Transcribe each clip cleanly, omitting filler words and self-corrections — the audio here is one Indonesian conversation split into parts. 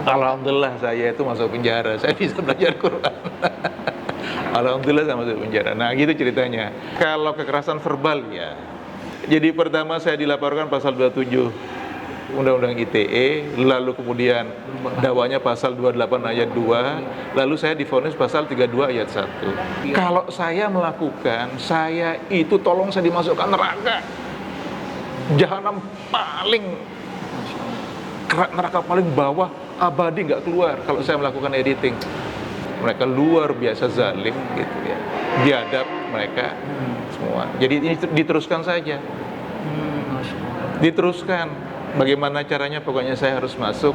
Alhamdulillah saya itu masuk penjara, saya bisa belajar Quran. Alhamdulillah saya masuk penjara. Nah gitu ceritanya. Kalau kekerasan verbal ya. Jadi pertama saya dilaporkan pasal 27 Undang-Undang ITE, lalu kemudian dakwanya pasal 28 ayat 2, lalu saya divonis pasal 32 ayat 1. Kalau saya melakukan, saya itu tolong saya dimasukkan neraka. Jahanam paling, neraka paling bawah, abadi nggak keluar kalau saya melakukan editing. Mereka luar biasa zalim gitu ya, biadab mereka semua. Jadi ini diteruskan saja, diteruskan. Bagaimana caranya? Pokoknya saya harus masuk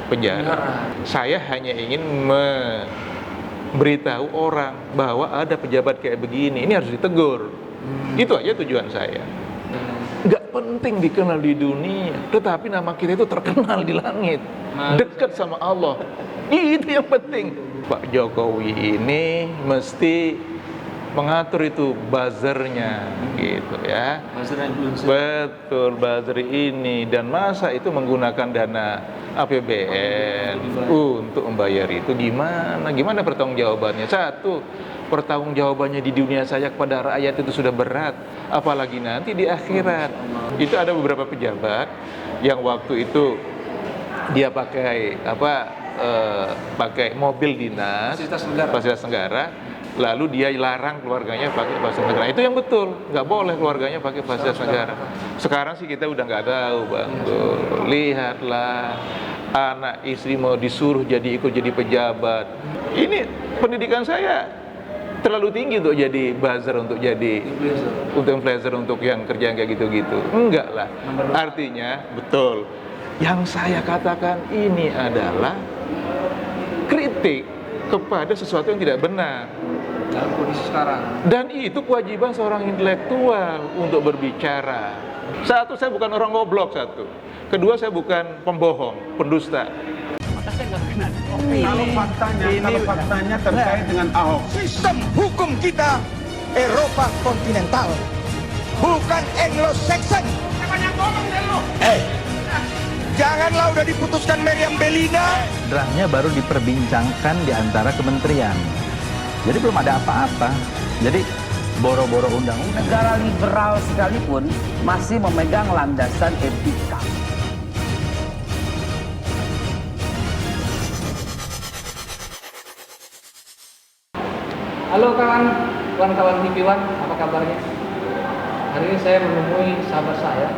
penjara. Saya hanya ingin memberitahu orang bahwa ada pejabat kayak begini, ini harus ditegur. Itu aja tujuan saya. Nggak penting dikenal di dunia, tetapi nama kita itu terkenal di langit, dekat sama Allah. Itu yang penting. Pak Jokowi ini mesti mengatur itu buzzernya gitu ya. Betul, buzzer ini. Dan masa itu menggunakan dana APBN untuk membayar itu gimana pertanggungjawabannya? Satu, pertanggungjawabannya di dunia saya kepada rakyat itu sudah berat, apalagi nanti di akhirat. Itu ada beberapa pejabat yang waktu itu dia pakai pakai mobil dinas fasilitas negara, lalu dia larang keluarganya pakai fasilitas negara. Itu yang betul, nggak boleh keluarganya pakai fasilitas negara. Sekarang sih kita udah nggak tahu, Bang. Tuh, lihatlah, anak istri mau disuruh ikut jadi pejabat. Ini pendidikan saya terlalu tinggi untuk jadi buzzer, untuk influencer, untuk yang kerja kayak gitu-gitu. Enggak lah. Artinya betul. Yang saya katakan ini adalah kritik kepada sesuatu yang tidak benar dalam kondisi sekarang. Dan itu kewajiban seorang intelektual untuk berbicara. Satu, saya bukan orang goblok, satu. Kedua, saya bukan pembohong, pendusta. Kalau faktanya terkait dengan Ahok, sistem hukum kita Eropa kontinental, bukan Anglo-Saxon. Banyak ngomong deh lu. Janganlah udah diputuskan Meriam Bellina. Draftnya baru diperbincangkan di antara kementerian. Jadi belum ada apa-apa. Jadi boro-boro undang-undang. Negara liberal sekalipun masih memegang landasan etika. halo kawan-kawan TV One, apa kabarnya? Hari ini saya menemui sahabat saya,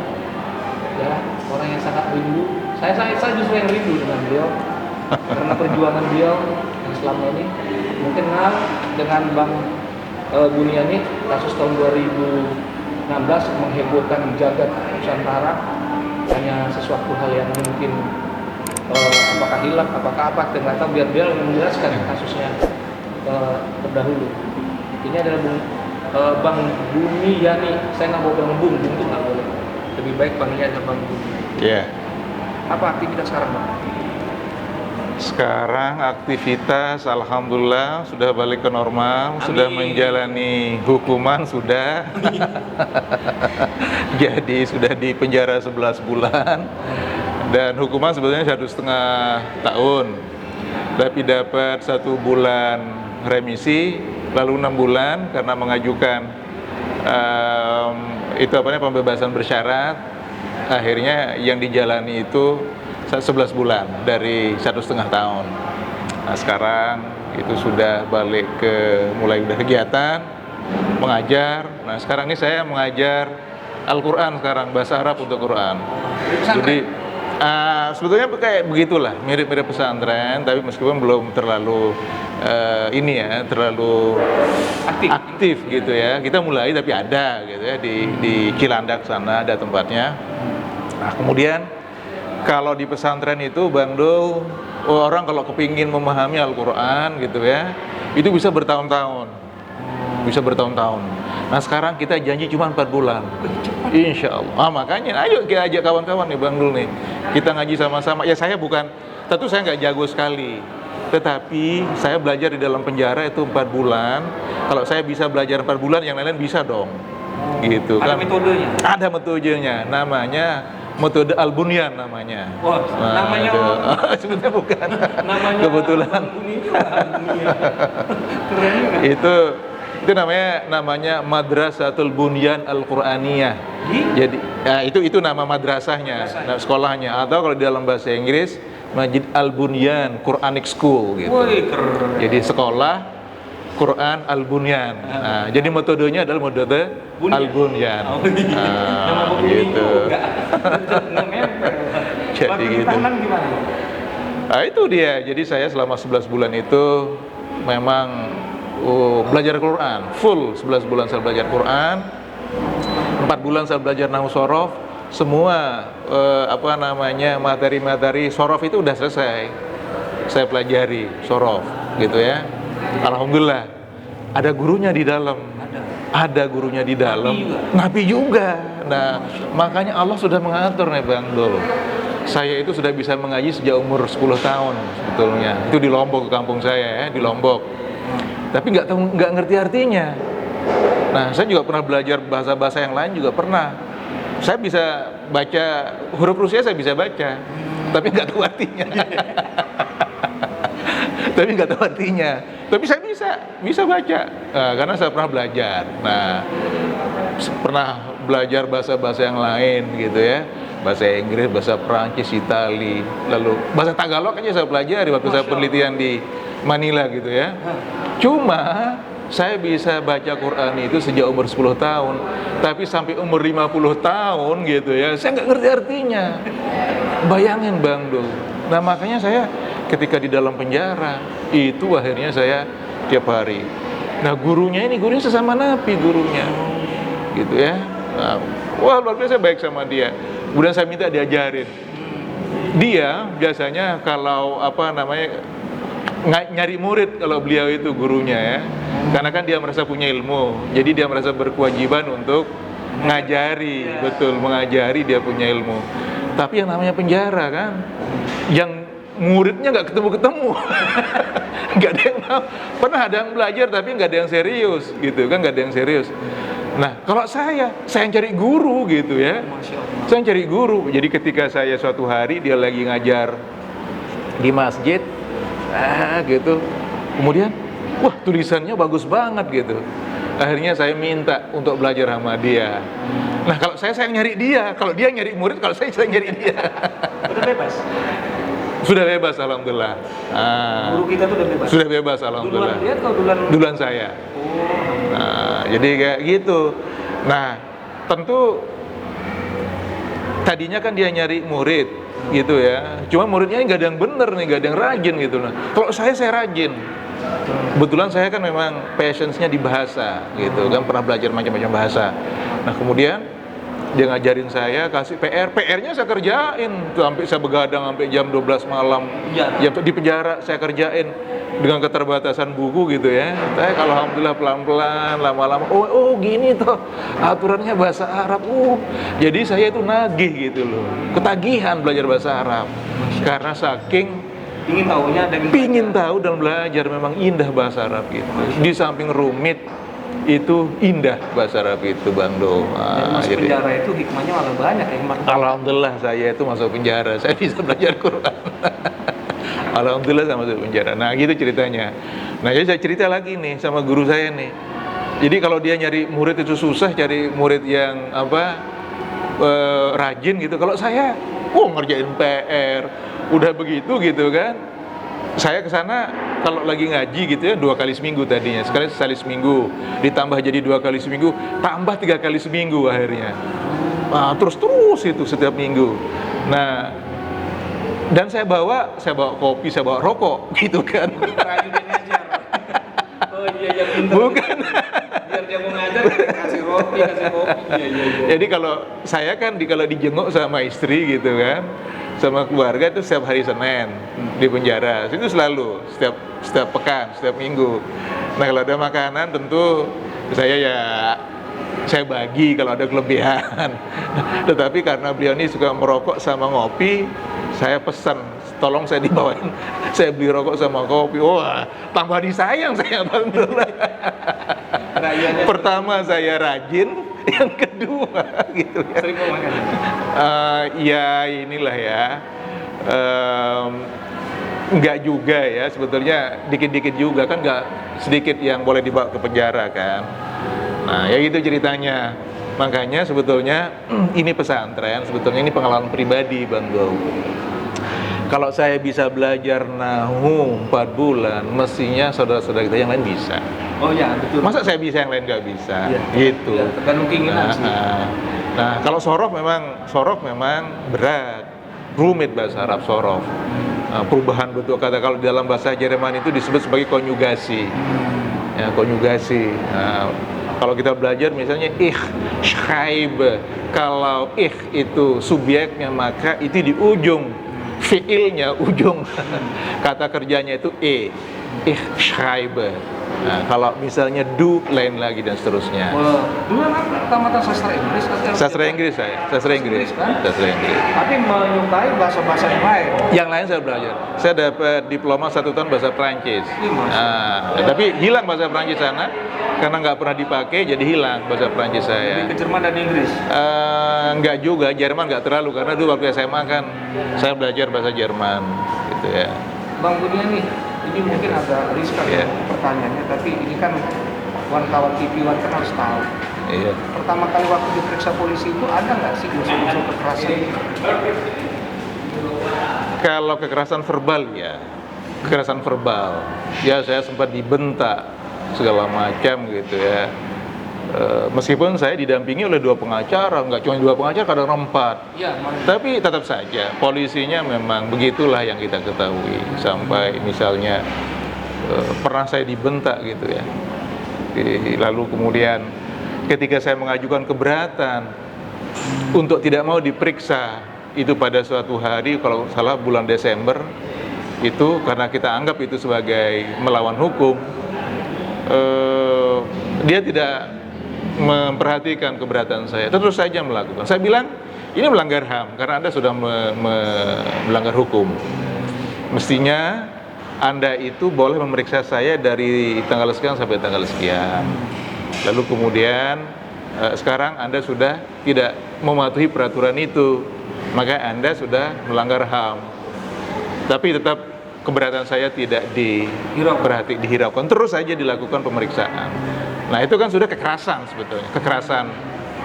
ya, orang yang sangat rindu. Saya justru yang rindu dengan beliau karena perjuangan beliau yang selama ini. Mungkin kenal dengan Bang Buniani, kasus tahun 2016 menghebohkan jagat Nusantara. Hanya sesuatu hal yang mungkin apakah hilang, apakah apa, ternyata biar dia menjelaskan kasusnya terdahulu. Ini adalah Bang Buniani. Saya nggak mau bilang Bung itu nggak boleh. Lebih baik panggilnya adalah Bang Buniani. Iya. Apa aktivitas sekarang, Bang? Sekarang aktivitas alhamdulillah sudah balik ke normal. Amin. Sudah menjalani hukuman sudah. Jadi sudah di penjara 11 bulan. Dan hukuman sebetulnya 1,5 tahun. Tapi dapat 1 bulan remisi, lalu 6 bulan karena mengajukan pembebasan bersyarat. Akhirnya yang dijalani itu 11 bulan dari 1,5 tahun. Nah sekarang itu sudah balik mulai udah kegiatan mengajar. Nah sekarang ini saya mengajar Al-Quran sekarang, bahasa Arab untuk Quran. Jadi sebetulnya kayak begitulah, mirip-mirip pesantren, tapi meskipun belum terlalu terlalu aktif gitu ya. Kita mulai tapi ada gitu ya, di Cilandak sana ada tempatnya. Nah kemudian kalau di pesantren itu Bang Do, orang kalau kepingin memahami Al-Quran gitu ya, itu bisa bertahun-tahun. Nah sekarang kita janji cuma 4 bulan. Insya Allah. Makanya ayo kita ajak kawan-kawan nih Bang Dul nih. Kita ngaji sama-sama. Ya saya tentu saya nggak jago sekali. Tetapi saya belajar di dalam penjara itu 4 bulan. Kalau saya bisa belajar 4 bulan, yang lain-lain bisa dong. Gitu ada kan. metodenya? Ada metodenya. Namanya metode Al-Bunyan namanya. Wah, namanya itu. Sebenarnya bukan. Namanya Kebetulan. Keren juga. Itu namanya Madrasatul Bunyan Al-Qur'aniyah. Jadi itu nama madrasahnya, nama sekolahnya, atau kalau di dalam bahasa Inggris Masjid Al-Bunyan Quranic School gitu. Woi, keren. Jadi sekolah Quran Al-Bunyan. Nah, jadi metodenya adalah metode Al-Bunyan. Oh, iya. Nama buku gitu. Nggak nempel. Jadi Latihan gitu. tangan gimana? Nah, itu dia. Jadi saya selama 11 bulan itu memang belajar Quran. Full 11 bulan saya belajar Quran. 4 bulan saya belajar Nahwu Shorof. Semua materi-materi Shorof itu udah selesai. Saya pelajari Shorof gitu ya. Alhamdulillah ada gurunya di dalam. Ada gurunya di dalam. Nabi juga. Nah, makanya Allah sudah mengatur nih Bang Dul. Saya itu sudah bisa mengaji sejak umur 10 tahun sebetulnya. Itu di Lombok, kampung saya ya, di Lombok. Tapi nggak ngerti artinya. Nah, saya juga pernah belajar bahasa-bahasa yang lain juga pernah. Saya bisa baca huruf Rusia, saya bisa baca, tapi nggak tahu artinya. Tapi saya bisa baca, karena saya pernah belajar. Nah, pernah belajar bahasa-bahasa yang lain gitu ya, bahasa Inggris, bahasa Perancis, Itali, lalu bahasa Tagalog aja saya pelajari waktu saya penelitian di Manila gitu ya. Cuma saya bisa baca Quran itu sejak umur 10 tahun, tapi sampai umur 50 tahun gitu ya, saya nggak ngerti artinya. Bayangin Bang Dul. Nah, makanya saya ketika di dalam penjara itu akhirnya saya tiap hari. Nah, gurunya sesama Nabi gurunya, gitu ya. Nah, wah luar biasa baik sama dia. Kemudian saya minta diajarin. Dia biasanya kalau nyari murid kalau beliau itu gurunya ya, karena kan dia merasa punya ilmu, jadi dia merasa berkewajiban untuk ngajari, betul mengajari, dia punya ilmu. Tapi yang namanya penjara kan, yang muridnya nggak ketemu, nggak ada yang pernah ada yang belajar tapi nggak ada yang serius gitu kan, nggak ada yang serius. Nah, kalau saya cari guru gitu ya, saya cari guru. Jadi ketika saya suatu hari dia lagi ngajar di masjid, gitu, kemudian wah tulisannya bagus banget gitu. Akhirnya saya minta untuk belajar sama dia. Nah, kalau saya nyari dia, kalau dia nyari murid, kalau saya nyari dia. Udah bebas. Sudah bebas, alhamdulillah. Guru kita tuh udah bebas. Sudah bebas, alhamdulillah. Duluan dia atau duluan? Duluan saya. Nah, jadi kayak gitu. Nah, tentu tadinya kan dia nyari murid, gitu ya. Cuma muridnya nggak ada yang bener nih, nggak ada yang rajin gitu. Nah, kalau saya rajin. Kebetulan saya kan memang passion-nya di bahasa, gitu kan, pernah belajar macam-macam bahasa. Nah, kemudian dia ngajarin saya, kasih PR-nya saya kerjain sampai saya begadang sampai jam 12 malam. Ya, di penjara saya kerjain dengan keterbatasan buku gitu ya. Saya kalau alhamdulillah pelan-pelan, lama-lama oh gini tuh aturannya bahasa Arab. Jadi saya itu nagih gitu loh. Ketagihan belajar bahasa Arab. Karena saking pingin tahu dan belajar, memang indah bahasa Arab gitu. Di samping rumit itu indah bahasa Arab itu, Bang Do. Masuk penjara itu hikmahnya malah banyak ya. Alhamdulillah saya itu masuk penjara, saya bisa belajar Quran. Alhamdulillah saya masuk penjara. Nah, gitu ceritanya. Nah, jadi saya cerita lagi nih sama guru saya nih. Jadi kalau dia nyari murid itu susah, cari murid yang rajin gitu. Kalau saya ngerjain PR, udah begitu gitu kan. Saya ke sana kalau lagi ngaji gitu ya 2 kali seminggu tadinya, sekali seminggu, ditambah jadi 2 kali seminggu, tambah 3 kali seminggu akhirnya. Nah, terus itu setiap minggu. Nah, dan saya bawa kopi, saya bawa rokok gitu kan. Rajin ngajar. Oh iya, pintar. Bukan. Biar dia mau ngajar kasih kopi. Iya. Jadi kalau saya kan kalau dijenguk sama istri gitu kan, sama keluarga itu setiap hari Senin di penjara. Itu selalu setiap pekan, setiap minggu. Nah, kalau ada makanan tentu saya bagi kalau ada kelebihan. Tetapi karena beliau ini suka merokok sama ngopi, saya pesan, tolong saya dibawain, saya beli rokok sama kopi. Wah, tambah disayang saya, Bang. Pertama saya rajin, Yang kedua gitu ya. Sering mau makan. Ya inilah ya. Enggak juga ya, sebetulnya dikit-dikit juga kan, enggak sedikit yang boleh dibawa ke penjara kan. Nah ya gitu ceritanya. Makanya sebetulnya ini pesantren, sebetulnya ini pengalaman pribadi Bang Go. Kalau saya bisa belajar nahu 4 bulan, mestinya saudara-saudara kita yang lain bisa. Oh ya, betul. Masa saya bisa yang lain nggak bisa? Iya, Gitu. iya, tergantung keinginan sih. Nah, kalau sorof memang berat, rumit bahasa Arab sorof. Perubahan bentuk kata, kalau di dalam bahasa Jerman itu disebut sebagai konjugasi. Ya, konjugasi. Nah, kalau kita belajar misalnya schreibe, kalau itu subjeknya, maka itu di ujung fiilnya, ujung kata kerjanya itu schreibe. Nah, kalau misalnya du, lain lagi dan seterusnya. Dulu kan tamatan sastra Inggris atau Sastra Inggris saya, sastra Inggris. kan? Sastra Inggris. Tapi menyukai bahasa-bahasa yang lain. Yang lain saya belajar. Saya dapat diploma 1 tahun bahasa Prancis. Nah, tapi hilang bahasa Prancis sana karena nggak pernah dipakai, jadi hilang bahasa Prancis saya. Lebih ke Jerman dan Inggris. Nggak juga, Jerman nggak terlalu, karena dulu waktu SMA kan saya belajar bahasa Jerman gitu ya. Bang Budian nih, ini mungkin agak riskan Iya. pertanyaannya, tapi ini kan kawan-kawan TV One kan harus tahu. Iya. Pertama kali waktu diperiksa polisi itu ada nggak sih unsur-unsur kekerasan? Kalau kekerasan verbal ya, kekerasan verbal. Ya saya sempat dibentak segala macam gitu ya. Meskipun saya didampingi oleh 2 pengacara, nggak cuma 2 pengacara, kadang 4. Iya, Tapi tetap saja polisinya memang begitulah yang kita ketahui. Sampai misalnya pernah saya dibentak gitu ya. Lalu kemudian ketika saya mengajukan keberatan untuk tidak mau diperiksa itu pada suatu hari, kalau salah bulan Desember itu, karena kita anggap itu sebagai melawan hukum, dia tidak memperhatikan keberatan saya, terus saja melakukan. Saya bilang ini melanggar HAM karena Anda sudah melanggar hukum. Mestinya Anda itu boleh memeriksa saya dari tanggal sekian sampai tanggal sekian. Lalu kemudian sekarang Anda sudah tidak mematuhi peraturan itu, maka Anda sudah melanggar HAM. Tapi tetap keberatan saya tidak dihiraukan, terus saja dilakukan pemeriksaan. Nah itu kan sudah kekerasan sebetulnya, kekerasan.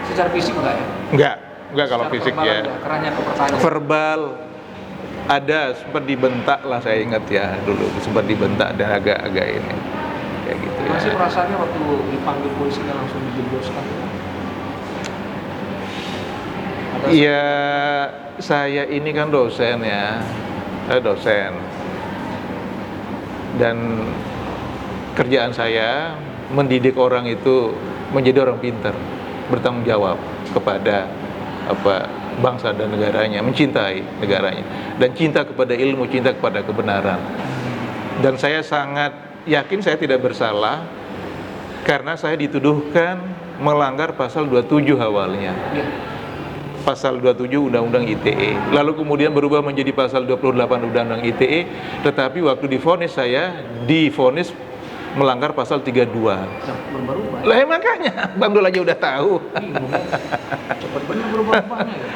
secara fisik enggak ya? Enggak kalau Secara fisik verbal ya. enggak, kerannya ke pertanyaan. Verbal ada, sempat dibentak lah, saya ingat ya dulu sempat dibentak dan agak-agak ini kayak gitu ya. Masih perasaannya waktu dipanggil polisi kan langsung dijebloskan? Iya, saya ini kan dosen ya, saya dosen, dan kerjaan saya mendidik orang itu menjadi orang pintar, bertanggung jawab kepada bangsa dan negaranya, mencintai negaranya, dan cinta kepada ilmu, cinta kepada kebenaran. Dan saya sangat yakin saya tidak bersalah karena saya dituduhkan melanggar pasal 27 awalnya. Pasal 27 Undang-Undang ITE, lalu kemudian berubah menjadi pasal 28 Undang-Undang ITE, tetapi waktu divonis saya divonis melanggar pasal 32. Berubah-ubah. Lah makanya Bang Dul aja udah tahu. Cepat benar berubah-ubahnya ya.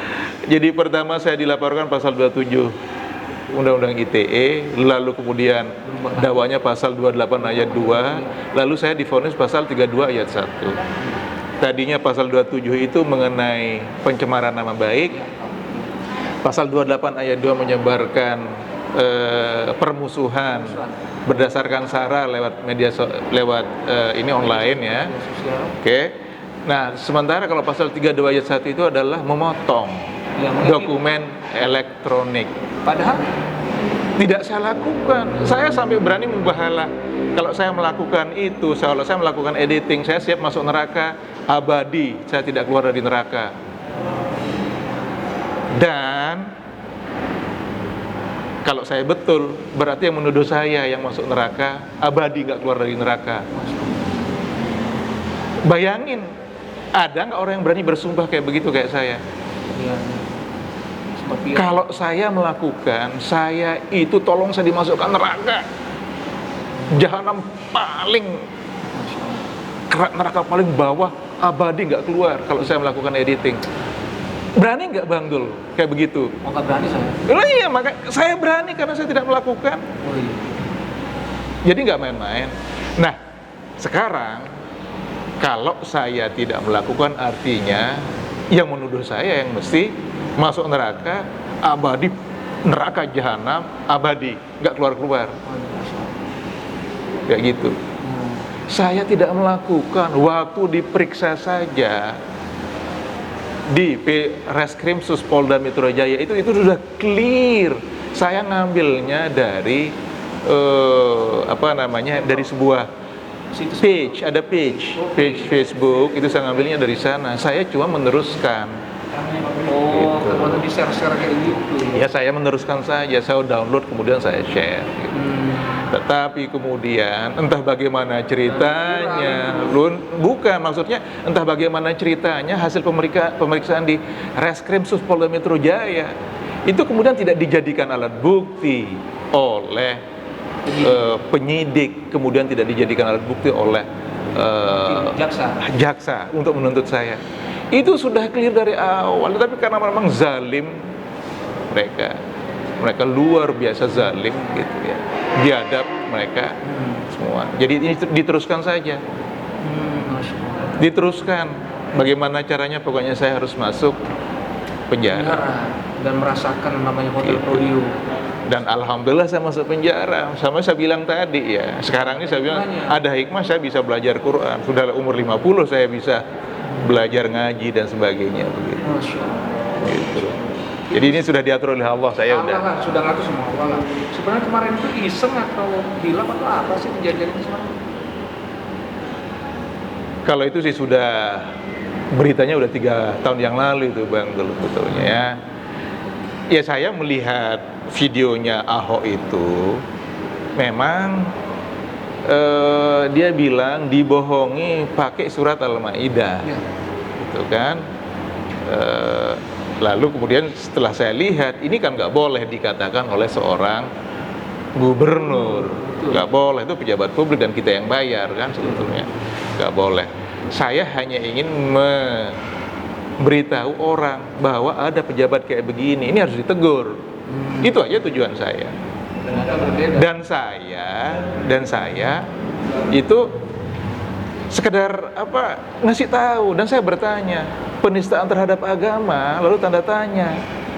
Jadi pertama saya dilaporkan pasal 27 Undang-Undang ITE, lalu kemudian dakwanya pasal 28 ayat 2, lalu saya divonis pasal 32 ayat 1. Tadinya pasal 27 itu mengenai pencemaran nama baik, pasal 28 ayat 2 menyebarkan permusuhan berdasarkan sara lewat ini online ya. Oke. Nah, sementara kalau pasal 32 ayat 1 itu adalah memotong dokumen elektronik. Padahal Tidak saya lakukan. Saya sampai berani membahala. Kalau saya melakukan itu, kalau saya melakukan editing, saya siap masuk neraka abadi. Saya tidak keluar dari neraka. Dan kalau saya betul, berarti yang menuduh saya yang masuk neraka abadi, nggak keluar dari neraka. Bayangin, ada nggak orang yang berani bersumpah kayak begitu kayak saya? Kalau saya melakukan, saya itu tolong saya dimasukkan neraka, jahanam paling neraka paling bawah, abadi nggak keluar kalau saya melakukan editing. Berani nggak Bang Dul kayak begitu? Oh, nggak berani saya. Lah iya, maka saya berani karena saya tidak melakukan. Oh iya. Jadi nggak main-main. Nah, sekarang kalau saya tidak melakukan, artinya yang menuduh saya yang mesti masuk neraka abadi, neraka jahanam abadi, nggak keluar-keluar. Kayak gitu. Saya tidak melakukan, waktu diperiksa saja di Reskrim Polda Metro Jaya itu sudah clear. Saya ngambilnya dari dari sebuah page, ada page Facebook, itu saya ngambilnya dari sana. Saya cuma meneruskan. Oh, kalau di share-share kayak gitu. Ya saya meneruskan saja, saya download kemudian saya share. Gitu. Tetapi kemudian entah bagaimana ceritanya, bukan maksudnya entah bagaimana ceritanya hasil pemeriksaan di Reskrim Polda Metro Jaya itu kemudian tidak dijadikan alat bukti oleh penyidik, kemudian tidak dijadikan alat bukti oleh jaksa untuk menuntut saya. Itu sudah clear dari awal, tapi karena memang zalim mereka luar biasa zalim gitu ya, biadab mereka semua. Jadi ini diteruskan saja, diteruskan. Bagaimana caranya? Pokoknya saya harus masuk penjara dan merasakan namanya hotel Prodio. Dan alhamdulillah saya masuk penjara. Sama saya bilang tadi ya, sekarang ini saya bilang ada hikmah, saya bisa belajar Quran. Sudah umur 50 saya bisa belajar ngaji dan sebagainya begitu. Gitu. Jadi ini sudah diatur oleh Allah, saya Allah sudah ngatur semua Allah. Sebenarnya kemarin itu iseng atau hilaf atau apa sih kejadian itu sebenarnya? Kalau itu sih sudah, beritanya udah 3 tahun yang lalu itu Bang, betulnya ya. Ya saya melihat videonya Ahok itu memang dia bilang dibohongi pakai surat Al-Maidah, gitu kan. Lalu kemudian setelah saya lihat, ini kan nggak boleh dikatakan oleh seorang gubernur, nggak boleh, itu pejabat publik dan kita yang bayar kan sebetulnya, nggak boleh. Saya hanya ingin memberitahu orang bahwa ada pejabat kayak begini, ini harus ditegur. Itu aja tujuan saya. Dan saya itu sekedar ngasih tahu, dan saya bertanya penistaan terhadap agama, lalu tanda tanya,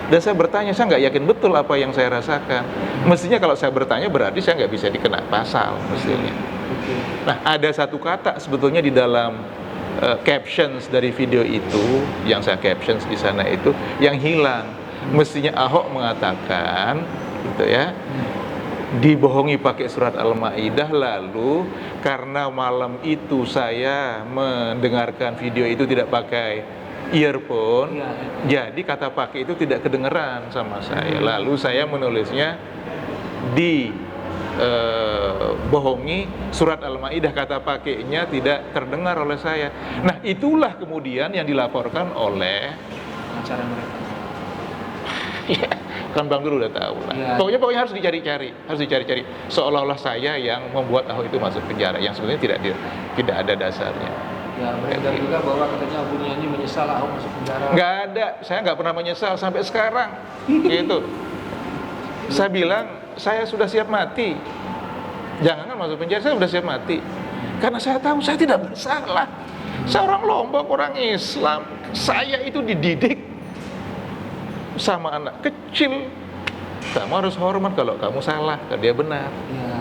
dan saya bertanya, saya nggak yakin betul apa yang saya rasakan. Mestinya kalau saya bertanya berarti saya nggak bisa dikena pasal mestinya. Nah, ada satu kata sebetulnya di dalam captions dari video itu, yang saya captions di sana itu yang hilang. Mestinya Ahok mengatakan gitu ya, dibohongi pakai surat Al-Maidah, lalu karena malam itu saya mendengarkan video itu tidak pakai earphone, jadi kata pakai itu tidak kedengeran sama saya. Lalu saya menulisnya bohongi surat Al-Maidah, kata pakainya tidak terdengar oleh saya. Nah, itulah kemudian yang dilaporkan oleh acara mereka. Ya, kan Bang Dul udah tahu lah. Ya. Pokoknya harus dicari-cari, seolah-olah saya yang membuat Ahok itu masuk penjara, yang sebenarnya tidak ada dasarnya. Ya, beredar juga bahwa katanya Abu Nyanyi menyesal Ahok masuk penjara. Nggak ada, saya nggak pernah menyesal sampai sekarang. Gitu. Saya bilang saya sudah siap mati. Jangan masuk penjara, saya sudah siap mati. Karena saya tahu saya tidak bersalah. Saya orang Lombok, orang Islam. Saya itu dididik sama anak kecil, kamu harus hormat kalau kamu salah, kalau dia benar. Ya.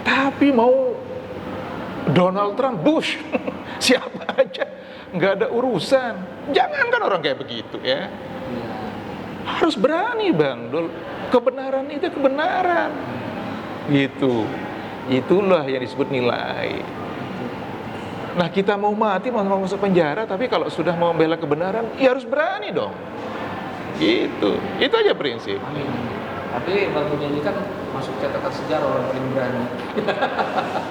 Tapi mau Donald Trump, Bush, siapa aja, nggak ada urusan. Jangankan orang kayak begitu ya. Harus berani Bang Dul. Kebenaran itu kebenaran. Gitu. Itulah yang disebut nilai. Nah, kita mau mati, mau masuk penjara, tapi kalau sudah mau membela kebenaran, ya harus berani dong. Gitu, itu aja prinsip. Amin. Tapi Bang Nyanyi kan masuk catatan sejarah orang paling berani.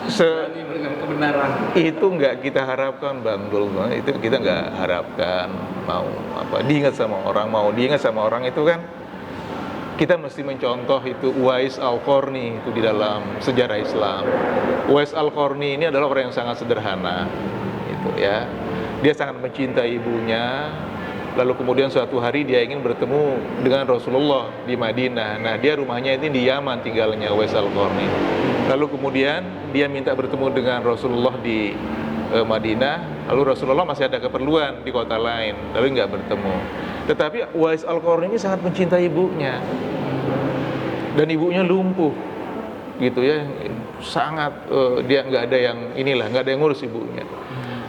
Berani dengan kebenaran. Itu nggak kita harapkan Bang Dul, itu kita nggak harapkan mau diingat sama orang itu kan. Kita mesti mencontoh itu Uwais Al-Qarni itu di dalam sejarah Islam. Uwais Al-Qarni ini adalah orang yang sangat sederhana, gitu ya. Dia sangat mencintai ibunya. Lalu kemudian suatu hari dia ingin bertemu dengan Rasulullah di Madinah. Nah, dia rumahnya ini di Yaman tinggalnya, Uwais Al-Qarni. Lalu kemudian dia minta bertemu dengan Rasulullah di Madinah. Lalu Rasulullah masih ada keperluan di kota lain, lalu nggak bertemu. Tetapi Uwais Al-Qarni ini sangat mencintai ibunya. Dan ibunya lumpuh, gitu ya. Sangat, dia nggak ada yang inilah, nggak ada yang ngurus ibunya.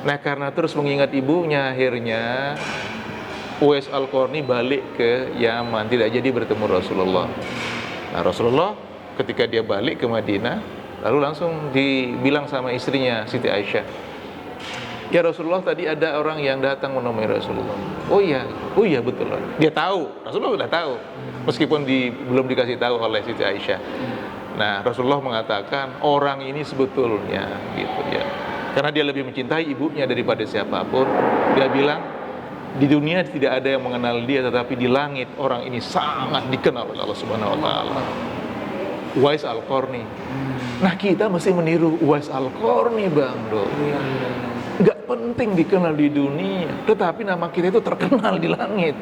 Nah, karena terus mengingat ibunya, akhirnya Uwais Al-Qarni balik ke Yaman, tidak jadi bertemu Rasulullah. Nah, Rasulullah ketika dia balik ke Madinah, lalu langsung dibilang sama istrinya, Siti Aisyah, "Ya Rasulullah, tadi ada orang yang datang menemui Rasulullah." Oh iya betul. Dia tahu, Rasulullah sudah tahu, meskipun belum dikasih tahu oleh Siti Aisyah. Nah, Rasulullah mengatakan, orang ini sebetulnya, gitu ya, karena dia lebih mencintai ibunya daripada siapapun, dia bilang, di dunia tidak ada yang mengenal dia, tetapi di langit orang ini sangat dikenal oleh Allah Subhanahu wa taala. Uwais Al-Qarni. Nah, kita mesti meniru Uwais Al-Qarni, Bang Do. Nggak penting dikenal di dunia, tetapi nama kita itu terkenal di langit,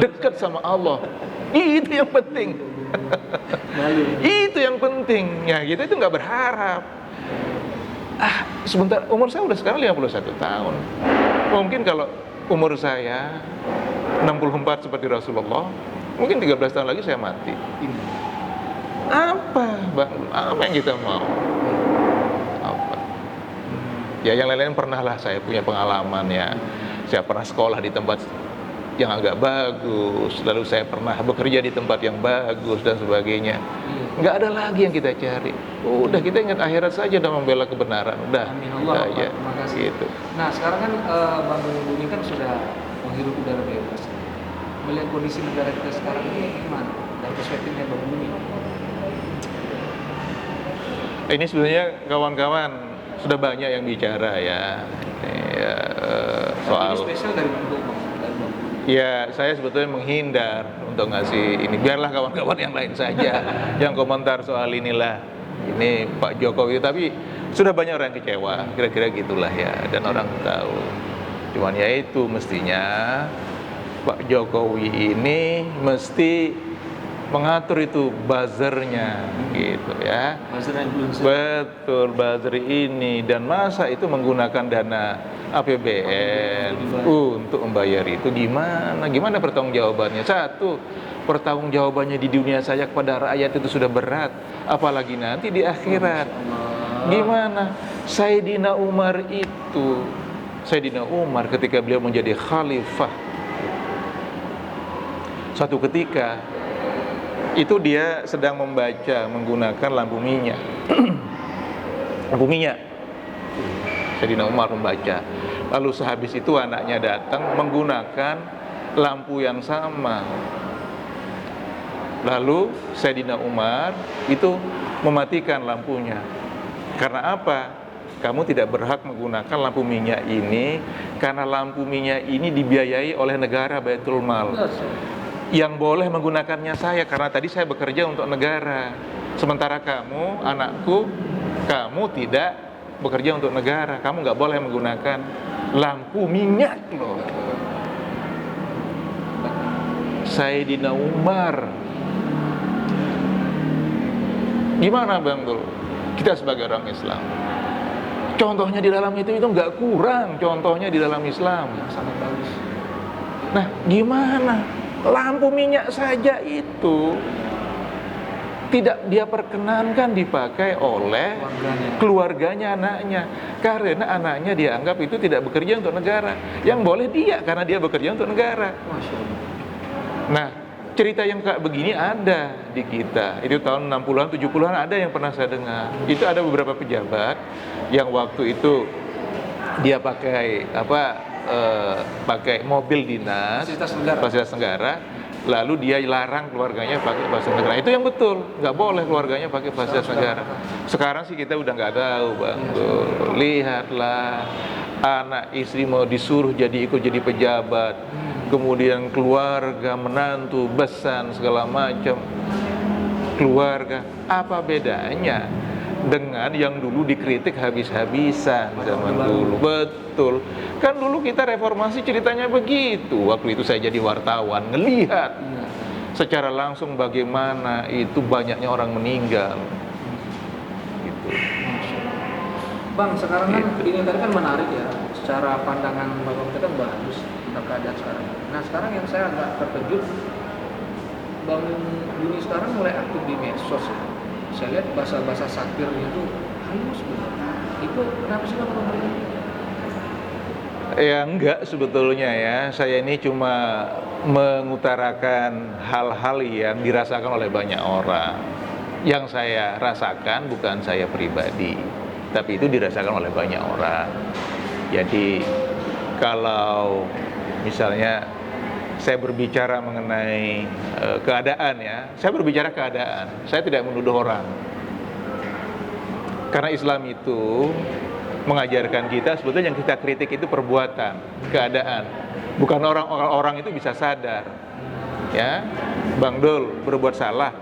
dekat sama Allah. Itu yang penting. Itu yang penting. Ya, kita itu nggak berharap. Sebentar, umur saya udah sekarang 51 tahun. Mungkin kalau umur saya 64 seperti Rasulullah, mungkin 13 tahun lagi saya mati. Apa, Bang? Apa yang kita mau? Apa? Ya, yang lain-lain pernah lah saya punya pengalaman ya. Saya pernah sekolah di tempat yang agak bagus, lalu saya pernah bekerja di tempat yang bagus dan sebagainya. Nggak ada lagi yang kita cari. Udah, kita ingat akhirat saja dan membela kebenaran. Udah. Amin Allah, Pak. Terima kasih. Gitu. Nah, sekarang kan Bang Buni kan sudah menghirup udara bebas. Melihat kondisi negara kita sekarang ini gimana? Dari perspektifnya Bang Buni. Ini sebenarnya kawan-kawan sudah banyak yang bicara ya. Soal ini spesial dari Bang Buni. Ya, saya sebetulnya menghindar untuk ngasih ini. Biarlah kawan-kawan yang lain saja yang komentar soal inilah. Ini Pak Jokowi, tapi sudah banyak orang kecewa, kira-kira gitulah ya, dan orang tahu. Cuman ya itu, mestinya Pak Jokowi ini mesti mengatur itu buzzernya, gitu ya. Buzzer influencer. Betul, buzzer ini, dan masa itu menggunakan dana APBN untuk membayar itu, gimana pertanggungjawabannya? Satu, pertanggungjawabannya di dunia saya kepada rakyat itu sudah berat, apalagi nanti di akhirat. Gimana? Sayyidina Umar ketika beliau menjadi khalifah, suatu ketika itu dia sedang membaca menggunakan lampu minyak. Lampu minyak. Sayyidina Umar membaca. Lalu sehabis itu anaknya datang menggunakan lampu yang sama. Lalu Sayyidina Umar itu mematikan lampunya. Karena apa? Kamu tidak berhak menggunakan lampu minyak ini, karena lampu minyak ini dibiayai oleh negara, Baitul Mal. Yang boleh menggunakannya saya, karena tadi saya bekerja untuk negara. Sementara kamu, anakku, kamu tidak bekerja untuk negara. Kamu nggak boleh menggunakan lampu minyak loh. Sayyidina Umar. Gimana Bang Dul? Kita sebagai orang Islam, contohnya di dalam itu nggak kurang. Contohnya di dalam Islam Sangat bagus. Nah, gimana? Lampu minyak saja itu tidak dia perkenankan dipakai oleh keluarganya, anaknya, karena anaknya dianggap itu tidak bekerja untuk negara. Yang boleh dia, karena dia bekerja untuk negara. Nah, cerita yang kayak begini ada di kita. Itu tahun 60-an, 70-an ada yang pernah saya dengar. Itu ada beberapa pejabat yang waktu itu dia pakai pakai mobil dinas, fasilitas negara, lalu dia larang keluarganya pakai fasilitas negara. Itu yang betul, nggak boleh keluarganya pakai fasilitas negara. Sekarang sih kita udah nggak tahu, Bang. Tuh, lihatlah, anak istri mau disuruh ikut jadi pejabat, kemudian keluarga, menantu, besan, segala macam. Keluarga, apa bedanya dengan yang dulu dikritik habis-habisan zaman dulu. Betul. Kan dulu kita reformasi ceritanya begitu. Waktu itu saya jadi wartawan, ngelihat secara langsung bagaimana itu banyaknya orang meninggal. Gitu. Bang, sekarang kan ini tadi kan menarik ya, secara pandangan Bapak kita kan bagus tentang keadaan sekarang. Nah sekarang yang saya agak terkejut, Bang Buni sekarang mulai aktif di medsos ya. Saya lihat bahasa-bahasa satirnya itu halus banget. Itu kenapa sih Bang? Ya enggak sebetulnya ya, saya ini cuma mengutarakan hal-hal yang dirasakan oleh banyak orang. Yang saya rasakan bukan saya pribadi, tapi itu dirasakan oleh banyak orang. Jadi kalau misalnya saya berbicara mengenai keadaan ya, saya berbicara keadaan, saya tidak menuduh orang. Karena Islam itu mengajarkan kita sebetulnya yang kita kritik itu perbuatan, keadaan. Bukan orang itu bisa sadar. Ya, Bang Dul berbuat salah.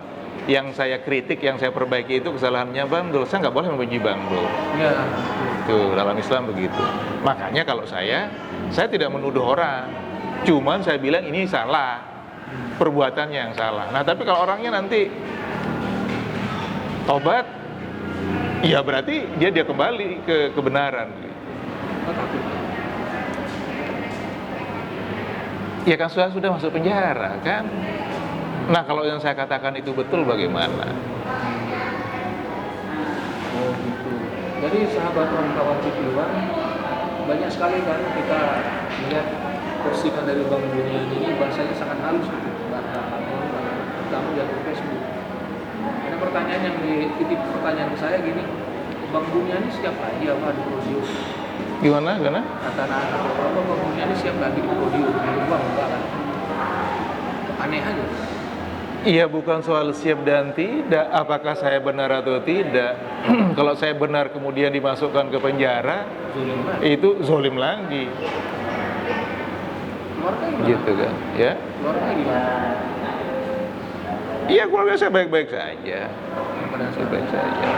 Yang saya kritik, yang saya perbaiki itu kesalahannya Bang Dul. Saya nggak boleh membenci Bang Dul. Ya. Tuh, dalam Islam begitu. Makanya kalau saya tidak menuduh orang. Cuman saya bilang ini salah, perbuatannya yang salah. Nah tapi kalau orangnya nanti tobat, ya berarti dia kembali ke kebenaran. Ya kan sudah masuk penjara kan. Nah kalau yang saya katakan itu betul bagaimana? Oh gitu. Jadi sahabat kawan Cipiwan, banyak sekali kan kita melihat postingan dari Bang Buniani ini bahasanya sangat halus gitu, terutama di akun Facebook. Ada pertanyaan yang dititip pertanyaan ke saya gini, Bang Buniani siap lagi apa di podium? Gimana? Kata anak-anak, Bang Buniani siap lagi di podium? Bang, enggak kan? Aneh aja. Iya bukan soal siap dan tidak, apakah saya benar atau tidak. Kalau saya benar kemudian dimasukkan ke penjara, itu zolim lagi. Keluarga gimana? Gitu kan, ya? Keluarga gimana? Iya keluarga saya baik-baik saja. Baik-baik saja.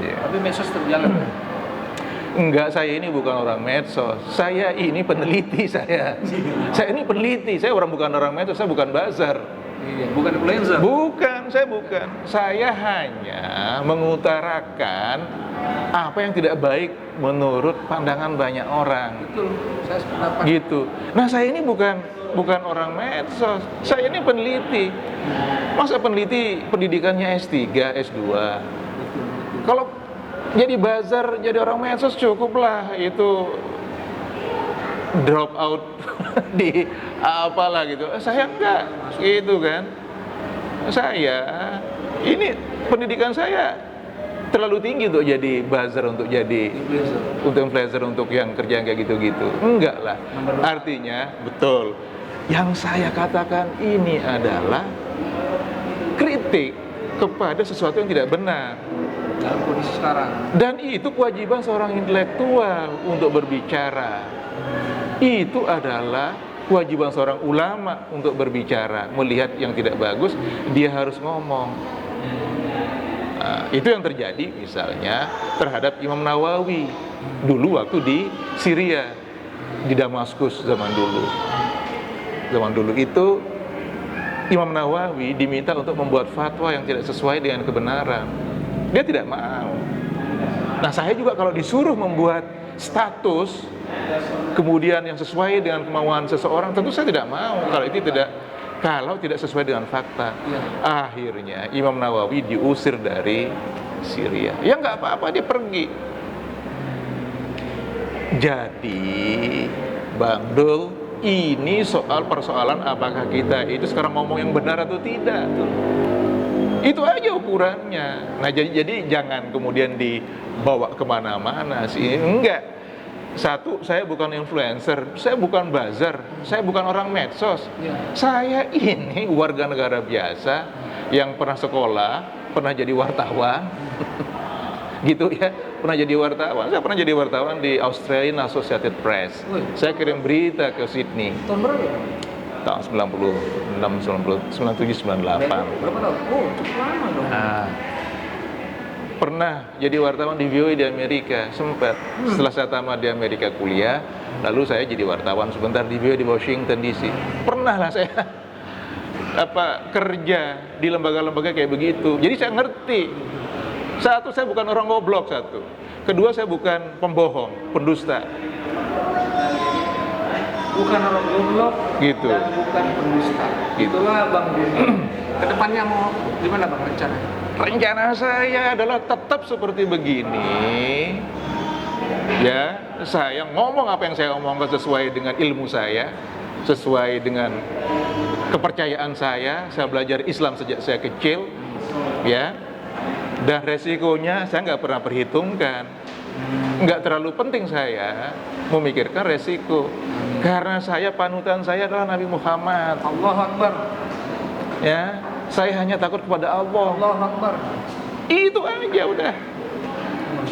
Ya. Tapi medsos terjalan. Enggak, saya ini bukan orang medsos. Saya ini peneliti saya. Saya ini peneliti. Saya bukan orang medsos, saya bukan buzzer. Iya, bukan influencer. Bukan, saya bukan. Saya hanya mengutarakan apa yang tidak baik menurut pandangan banyak orang. Betul. Saya sependapat. Gitu. Nah, saya ini bukan orang medsos. Saya ini peneliti. Masa peneliti pendidikannya S3, S2. Kalau jadi buzzer, jadi orang medsos cukuplah itu drop out di apalah gitu. Saya enggak, gitu kan. Saya ini pendidikan saya terlalu tinggi untuk jadi buzzer, untuk jadi influencer, untuk yang kerja kayak gitu-gitu. Enggak lah. Artinya betul. Yang saya katakan ini adalah kritik kepada sesuatu yang tidak benar. Dalam kondisi sekarang. Dan itu kewajiban seorang intelektual untuk berbicara. Itu adalah kewajiban seorang ulama untuk berbicara. Melihat yang tidak bagus, dia harus ngomong. Nah, itu yang terjadi misalnya terhadap Imam Nawawi dulu waktu di Syria, di Damaskus zaman dulu. Zaman dulu itu Imam Nawawi diminta untuk membuat fatwa yang tidak sesuai dengan kebenaran. Dia tidak mau. Nah saya juga kalau disuruh membuat status kemudian yang sesuai dengan kemauan seseorang, tentu saya tidak mau kalau tidak sesuai dengan fakta. Akhirnya Imam Nawawi diusir dari Syria. Ya nggak apa-apa, dia pergi. Jadi Bang Dul, ini soal persoalan apakah kita itu sekarang ngomong yang benar atau tidak tuh. Itu aja ukurannya. Nah jadi jangan kemudian dibawa kemana-mana sih. Enggak. Satu, saya bukan influencer, saya bukan buzzer, saya bukan orang medsos. Saya ini warga negara biasa yang pernah sekolah, pernah jadi wartawan. Gitu ya, pernah jadi wartawan. Saya pernah jadi wartawan di Australian Associated Press. Saya kirim berita ke Sydney. Tahun berapa? Tahun 96, 97, 98. Berapa tahun? Oh, cukup lama dong. Nah, pernah jadi wartawan di VOA di Amerika, sempat. Setelah saya tamat di Amerika kuliah, lalu saya jadi wartawan sebentar di VOA di Washington DC. Pernah lah saya kerja di lembaga-lembaga kayak begitu. Jadi saya ngerti. Satu, saya bukan orang goblok satu. Kedua, saya bukan pembohong, pendusta. Bukan orang goblok Gitu. dan bukan pendusta. Itulah Bang Dini. Kedepannya mau gimana Bang rencananya? Rencana saya adalah tetap seperti begini. Ya, saya ngomong apa yang saya omongkan sesuai dengan ilmu saya, sesuai dengan kepercayaan saya. Saya belajar Islam sejak saya kecil, ya. Dan resikonya saya nggak pernah perhitungkan. Nggak terlalu penting saya memikirkan resiko. Karena panutan saya adalah Nabi Muhammad. Allahu Akbar. Ya, saya hanya takut kepada Allah. Allahu Akbar. Itu aja udah.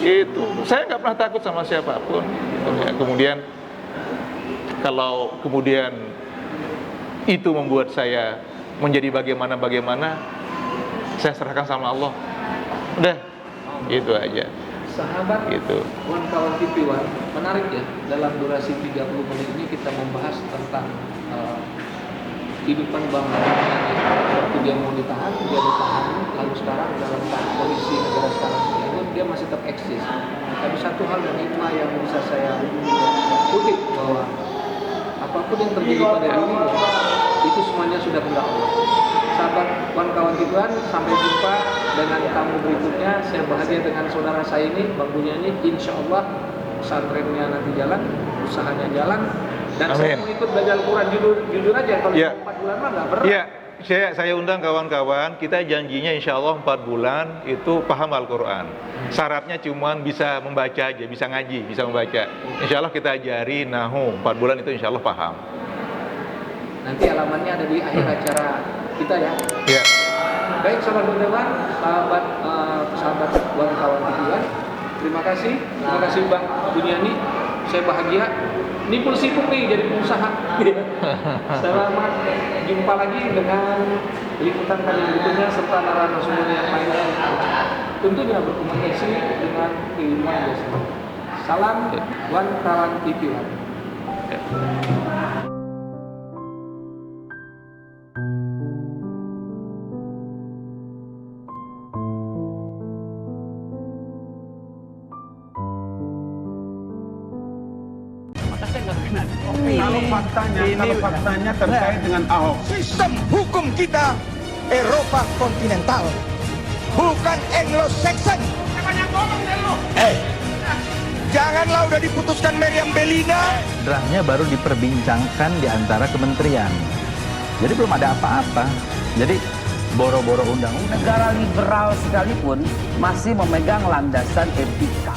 Itu. Saya nggak pernah takut sama siapapun. Ya, kemudian kalau kemudian itu membuat saya menjadi bagaimana, saya serahkan sama Allah. Udah. Itu aja. Sahabat, Gitu. kawan TV One, menarik ya. Dalam durasi 30 menit ini kita membahas tentang kehidupan Bang Dini. Waktu dia mau ditahan, lalu sekarang dalam kondisi negara sekarang itu dia masih tetap eksis. Tapi satu hal yang hikmah yang bisa saya kutip bahwa apapun yang terjadi pada dirinya itu semuanya sudah kehendak Allah. Sahabat kawan TV One, sampai jumpa dengan tamu berikutnya. Saya bahagia dengan saudara saya ini, Bang Bunyani. Insya Allah pesantrennya nanti jalan, usahanya jalan, dan saya Amin. mau ikut belajar Al-Quran. Jujur aja, kalau Ya. 4 bulan mah nggak berat. Ya, saya undang kawan-kawan. Kita janjinya insya Allah 4 bulan itu paham Al-Quran. Syaratnya cuma bisa membaca aja, bisa ngaji, bisa membaca. Insya Allah kita ajari nahu 4 bulan itu insya Allah paham. Nanti alamannya ada di akhir acara kita ya. Ya. Baik sahabat berdewan, sahabat kawan TV One, terima kasih Bang Bunyani. Saya bahagia. Nipul sipuk nih jadi pengusaha. Selamat jumpa lagi dengan liputan kali berikutnya serta narasumber yang lainnya. Tentunya berkomunikasi dengan keilmuan biasa. Salam kawan TV One. Kalau faktanya terkait dengan Ahok. Sistem hukum kita Eropa kontinental, bukan Anglo-Saxon. Janganlah udah diputuskan Meriam Bellina. Draftnya baru diperbincangkan di antara kementerian. Jadi belum ada apa-apa. Jadi boro-boro undang-undang. Negara liberal sekalipun masih memegang landasan etika.